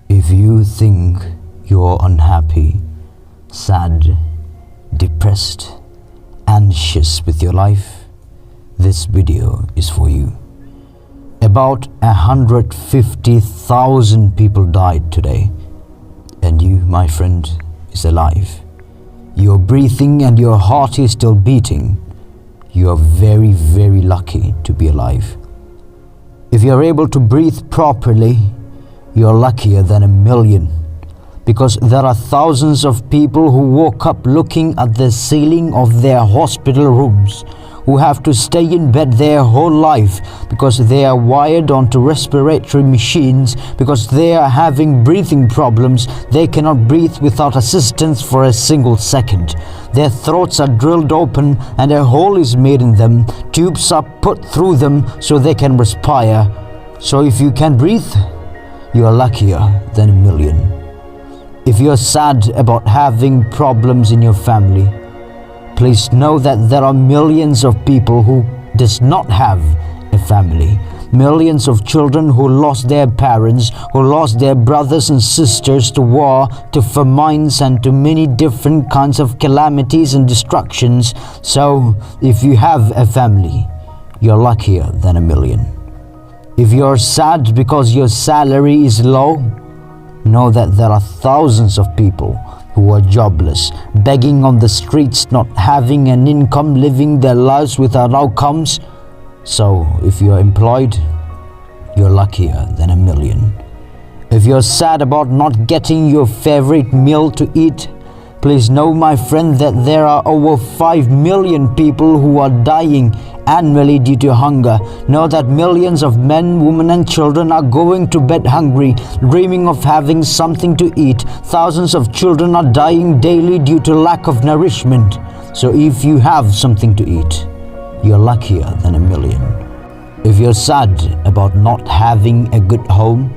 If you think you're unhappy, sad, depressed, anxious with your life, this video is for you. About 150,000 people died today, and you, my friend, is alive. You're breathing and your heart is still beating. You're very, very lucky to be alive. If you're able to breathe properly, you're luckier than a million, because there are thousands of people who woke up looking at the ceiling of their hospital rooms, who have to stay in bed their whole life because they are wired onto respiratory machines, because they are having breathing problems. They cannot breathe without assistance for a single second. Their throats are drilled open and a hole is made in them. Tubes are put through them so they can respire. So if you can breathe, you are luckier than a million. If you're sad about having problems in your family, please know that there are millions of people who does not have a family. Millions of children who lost their parents, who lost their brothers and sisters to war, to famines, and to many different kinds of calamities and destructions. So, if you have a family, you're luckier than a million. If you're sad because your salary is low, know that there are thousands of people who are jobless, begging on the streets, not having an income, living their lives without outcomes. So, if you're employed, you're luckier than a million. If you're sad about not getting your favorite meal to eat, please know, my friend, that there are over 5 million people who are dying annually due to hunger. Know that millions of men, women and children are going to bed hungry, dreaming of having something to eat. Thousands of children are dying daily due to lack of nourishment. So if you have something to eat, you're luckier than a million. If you're sad about not having a good home,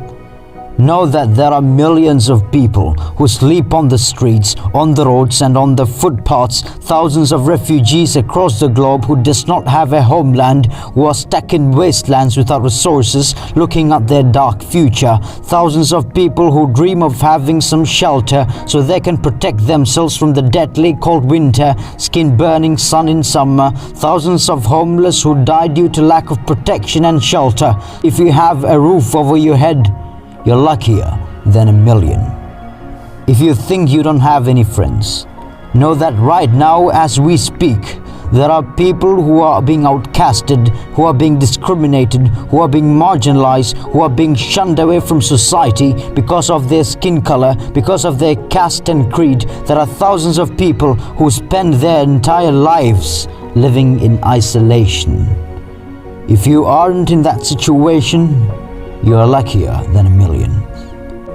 know that there are millions of people who sleep on the streets, on the roads and on the footpaths. Thousands of refugees across the globe who does not have a homeland, who are stuck in wastelands without resources, looking at their dark future. Thousands of people who dream of having some shelter so they can protect themselves from the deadly cold winter, skin burning sun in summer. Thousands of homeless who die due to lack of protection and shelter. If you have a roof over your head, you're luckier than a million. If you think you don't have any friends, know that right now as we speak, there are people who are being outcasted, who are being discriminated, who are being marginalized, who are being shunned away from society because of their skin color, because of their caste and creed. There are thousands of people who spend their entire lives living in isolation. If you aren't in that situation, you are luckier than a million.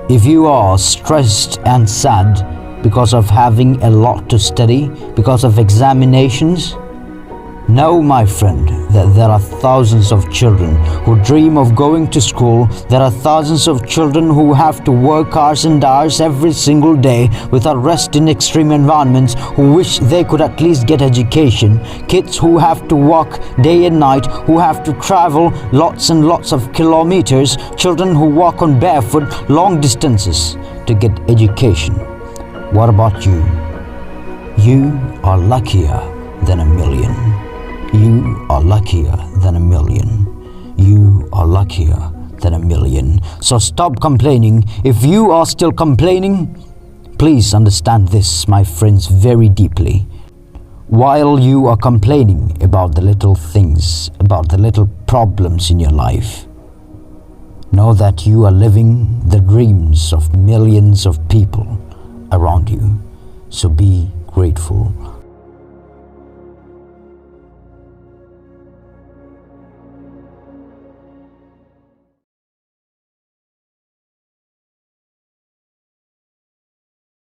If you are stressed and sad because of having a lot to study, because of examinations, know, my friend, that there are thousands of children who dream of going to school. There are thousands of children who have to work hours and hours every single day without rest in extreme environments, who wish they could at least get education. Kids who have to walk day and night, who have to travel lots and lots of kilometers. Children who walk on barefoot long distances to get education. What about you? You are luckier than a million. You are luckier than a million. You are luckier than a million. So stop complaining. If you are still complaining, please understand this, my friends, very deeply. While you are complaining about the little things, about the little problems in your life, know that you are living the dreams of millions of people around you. So be grateful.